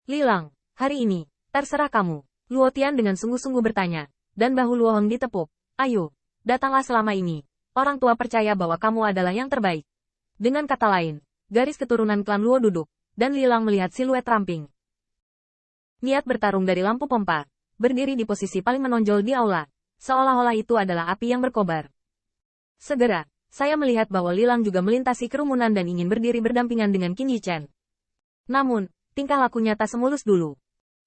Lilang, hari ini, terserah kamu. Luo Tian dengan sungguh-sungguh bertanya, dan bahu Luo Hong ditepuk. Ayo, datanglah selama ini. Orang tua percaya bahwa kamu adalah yang terbaik. Dengan kata lain, garis keturunan klan Luo duduk, dan Lilang melihat siluet ramping. Niat bertarung dari lampu pompa, berdiri di posisi paling menonjol di aula, seolah-olah itu adalah api yang berkobar. Segera, saya melihat bahwa Lilang juga melintasi kerumunan dan ingin berdiri berdampingan dengan Qin Yichen. Namun, tingkah lakunya tak semulus dulu.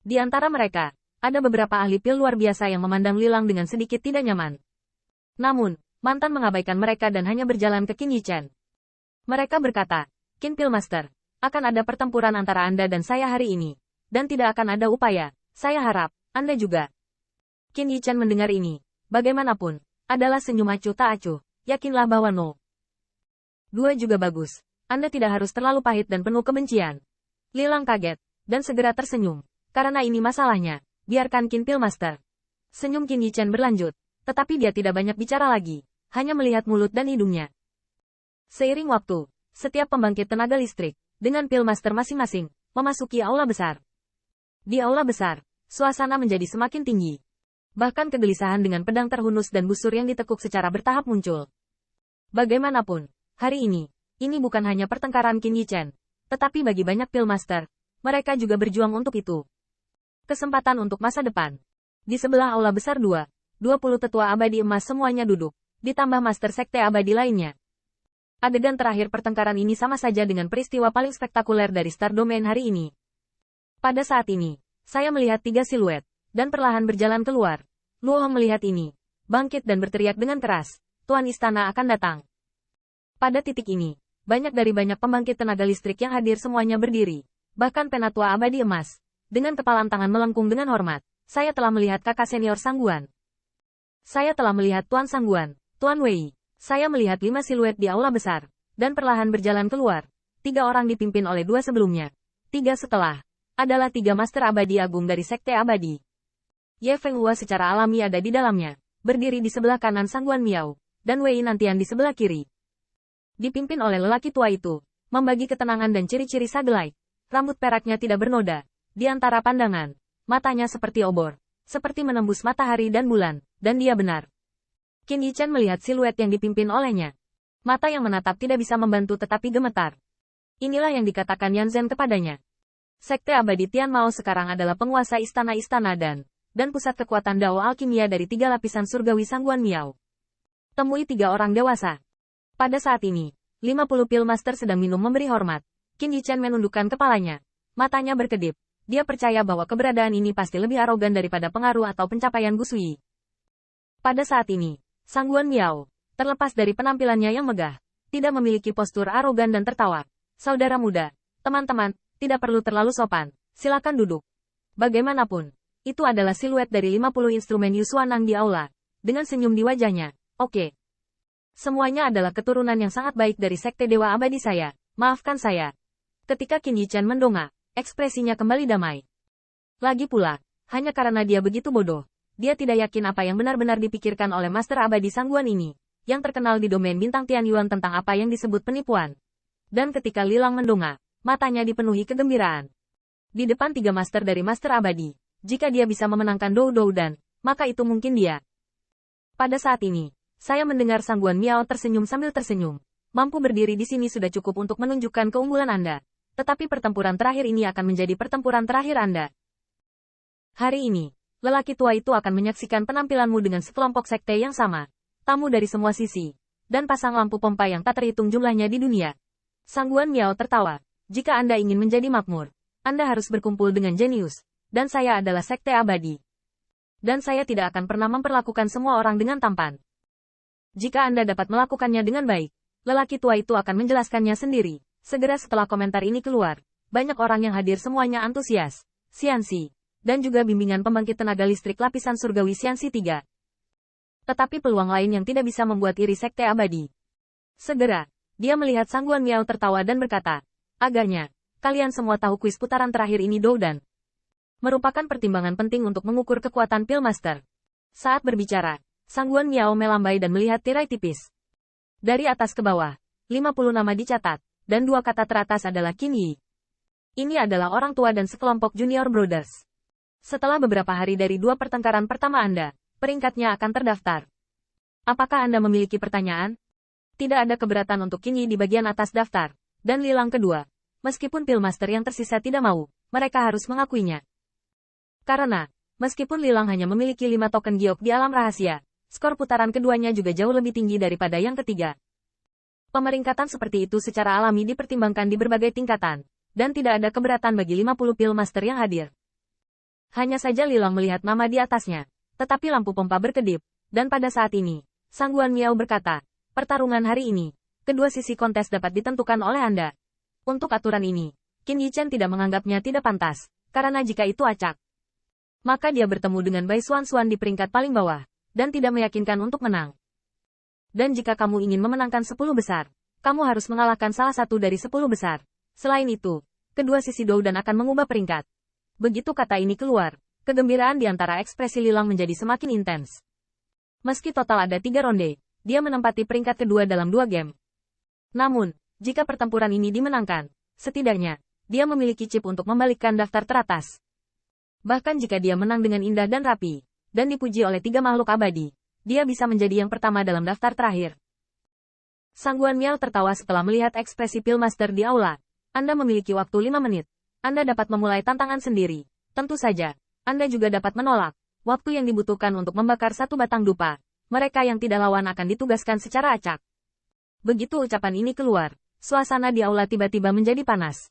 Di antara mereka, ada beberapa ahli pil luar biasa yang memandang Lilang dengan sedikit tidak nyaman. Namun, mantan mengabaikan mereka dan hanya berjalan ke Qin Yichen. Mereka berkata, Qin Pil Master, akan ada pertempuran antara Anda dan saya hari ini. Dan tidak akan ada upaya, saya harap, Anda juga. Qin Yichen mendengar ini, bagaimanapun, adalah senyum acuh tak acuh, yakinlah bahwa no. Dua juga bagus, Anda tidak harus terlalu pahit dan penuh kebencian. Lilang kaget, dan segera tersenyum, karena ini masalahnya, biarkan Qin Pil Master. Senyum Qin Yichen berlanjut, tetapi dia tidak banyak bicara lagi, hanya melihat mulut dan hidungnya. Seiring waktu, setiap pembangkit tenaga listrik, dengan Pil Master masing-masing, memasuki aula besar. Di aula besar, suasana menjadi semakin tinggi. Bahkan kegelisahan dengan pedang terhunus dan busur yang ditekuk secara bertahap muncul. Bagaimanapun, hari ini bukan hanya pertengkaran Qin Yichen, tetapi bagi banyak Pil Master, mereka juga berjuang untuk itu. Kesempatan untuk masa depan. Di sebelah aula besar 20 tetua abadi emas semuanya duduk, ditambah Master Sekte abadi lainnya. Adegan terakhir pertengkaran ini sama saja dengan peristiwa paling spektakuler dari Star Domain hari ini. Pada saat ini, saya melihat 3 siluet, dan perlahan berjalan keluar. Luo Hong melihat ini, bangkit dan berteriak dengan keras, Tuan Istana akan datang. Pada titik ini, banyak pembangkit tenaga listrik yang hadir semuanya berdiri, bahkan Penatua Abadi Emas. Dengan kepalan tangan melengkung dengan hormat, saya telah melihat kakak senior Sangguan. Saya telah melihat Tuan Sangguan, Tuan Wei. Saya melihat 5 siluet di aula besar, dan perlahan berjalan keluar. 3 orang dipimpin oleh 2 sebelumnya. 3 setelah, adalah 3 Master Abadi Agung dari Sekte Abadi. Ye Fenghua secara alami ada di dalamnya, berdiri di sebelah kanan Sangguan Miao, dan Wei Nantian di sebelah kiri. Dipimpin oleh lelaki tua itu, membagi ketenangan dan ciri-ciri sagelai. Rambut peraknya tidak bernoda, di antara pandangan, matanya seperti obor, seperti menembus matahari dan bulan, dan dia benar. Qin Yichen melihat siluet yang dipimpin olehnya. Mata yang menatap tidak bisa membantu tetapi gemetar. Inilah yang dikatakan Yan Zhen kepadanya. Sekte Abadi Tian Mao sekarang adalah penguasa istana-istana dan pusat kekuatan Dao Alkimia dari 3 lapisan surgawi Sangguan Miao. Temui 3 orang dewasa. Pada saat ini, 50 Pil Master sedang minum memberi hormat. Qin Yichen menundukkan kepalanya. Matanya berkedip. Dia percaya bahwa keberadaan ini pasti lebih arogan daripada pengaruh atau pencapaian Gu Sui. Pada saat ini, Sangguan Miao, terlepas dari penampilannya yang megah, tidak memiliki postur arogan dan tertawa. Saudara muda, teman-teman, tidak perlu terlalu sopan, silakan duduk. Bagaimanapun, itu adalah siluet dari 50 instrumen Yusuanang di aula, dengan senyum di wajahnya. Oke. Semuanya adalah keturunan yang sangat baik dari Sekte Dewa Abadi saya, maafkan saya. Ketika Qin Yichen mendongak, ekspresinya kembali damai. Lagi pula, hanya karena dia begitu bodoh, dia tidak yakin apa yang benar-benar dipikirkan oleh Master Abadi Sangguan ini, yang terkenal di domain bintang Tianyuan tentang apa yang disebut penipuan. Dan ketika Lilang mendongak, matanya dipenuhi kegembiraan. Di depan 3 master dari Master Abadi, jika dia bisa memenangkan Dou Dan, maka itu mungkin dia. Pada saat ini, saya mendengar Sangguan Miao tersenyum sambil tersenyum. Mampu berdiri di sini sudah cukup untuk menunjukkan keunggulan Anda. Tetapi pertempuran terakhir ini akan menjadi pertempuran terakhir Anda. Hari ini, lelaki tua itu akan menyaksikan penampilanmu dengan sekelompok sekte yang sama. Tamu dari semua sisi, dan pasang lampu pompa yang tak terhitung jumlahnya di dunia. Sangguan Miao tertawa. Jika Anda ingin menjadi makmur, Anda harus berkumpul dengan jenius, dan saya adalah Sekte Abadi. Dan saya tidak akan pernah memperlakukan semua orang dengan tampan. Jika Anda dapat melakukannya dengan baik, lelaki tua itu akan menjelaskannya sendiri. Segera setelah komentar ini keluar, banyak orang yang hadir semuanya antusias. Xianxi, dan juga bimbingan pembangkit tenaga listrik lapisan surgawi Xianxi 3. Tetapi peluang lain yang tidak bisa membuat iri Sekte Abadi. Segera, dia melihat Sangguan Miao tertawa dan berkata, agaknya, kalian semua tahu kuis putaran terakhir ini Dou Dan. Merupakan pertimbangan penting untuk mengukur kekuatan Pil Master. Saat berbicara, Sangguan Miao melambai dan melihat tirai tipis. Dari atas ke bawah, 50 nama dicatat, dan 2 kata teratas adalah Qin Yi. Ini adalah orang tua dan sekelompok junior brothers. Setelah beberapa hari dari dua pertengkaran pertama Anda, peringkatnya akan terdaftar. Apakah Anda memiliki pertanyaan? Tidak ada keberatan untuk Qin Yi di bagian atas daftar. Dan Lilang kedua. Meskipun Pillmaster yang tersisa tidak mau, mereka harus mengakuinya. Karena, meskipun Lilang hanya memiliki 5 token giok di alam rahasia, skor putaran keduanya juga jauh lebih tinggi daripada yang ketiga. Pemeringkatan seperti itu secara alami dipertimbangkan di berbagai tingkatan, dan tidak ada keberatan bagi 50 Pillmaster yang hadir. Hanya saja Lilang melihat nama di atasnya, tetapi lampu pompa berkedip, dan pada saat ini, Sang Guan Miao berkata, pertarungan hari ini, kedua sisi kontes dapat ditentukan oleh Anda. Untuk aturan ini, Qin Yichen tidak menganggapnya tidak pantas, karena jika itu acak, maka dia bertemu dengan Bai Xuan di peringkat paling bawah, dan tidak meyakinkan untuk menang. Dan jika kamu ingin memenangkan 10 besar, kamu harus mengalahkan salah satu dari 10 besar. Selain itu, kedua sisi Doudan akan mengubah peringkat. Begitu kata ini keluar, kegembiraan di antara ekspresi Lilang menjadi semakin intens. Meski total ada 3 ronde, dia menempati peringkat kedua dalam 2 game. Namun, jika pertempuran ini dimenangkan, setidaknya, dia memiliki chip untuk membalikkan daftar teratas. Bahkan jika dia menang dengan indah dan rapi, dan dipuji oleh 3 makhluk abadi, dia bisa menjadi yang pertama dalam daftar terakhir. Sang Guan Miao tertawa setelah melihat ekspresi Pillmaster di aula. Anda memiliki waktu 5 menit. Anda dapat memulai tantangan sendiri. Tentu saja, Anda juga dapat menolak. Waktu yang dibutuhkan untuk membakar 1 batang dupa. Mereka yang tidak lawan akan ditugaskan secara acak. Begitu ucapan ini keluar, suasana di aula tiba-tiba menjadi panas.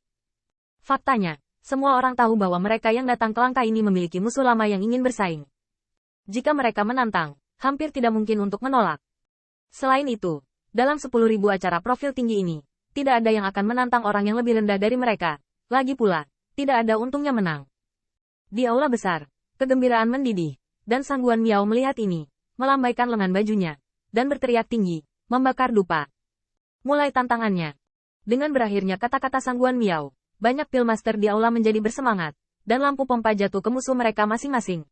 Faktanya, semua orang tahu bahwa mereka yang datang ke langkah ini memiliki musuh lama yang ingin bersaing. Jika mereka menantang, hampir tidak mungkin untuk menolak. Selain itu, dalam 10.000 acara profil tinggi ini, tidak ada yang akan menantang orang yang lebih rendah dari mereka. Lagi pula, tidak ada untungnya menang. Di aula besar, kegembiraan mendidih, dan Sang Guan Miao melihat ini, melambaikan lengan bajunya, dan berteriak tinggi, membakar dupa. Mulai tantangannya. Dengan berakhirnya kata-kata Sang Guan Miao, banyak Pillmaster di aula menjadi bersemangat, dan lampu pompa jatuh ke musuh mereka masing-masing.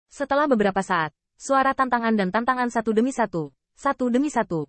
Setelah beberapa saat, suara tantangan dan tantangan satu demi satu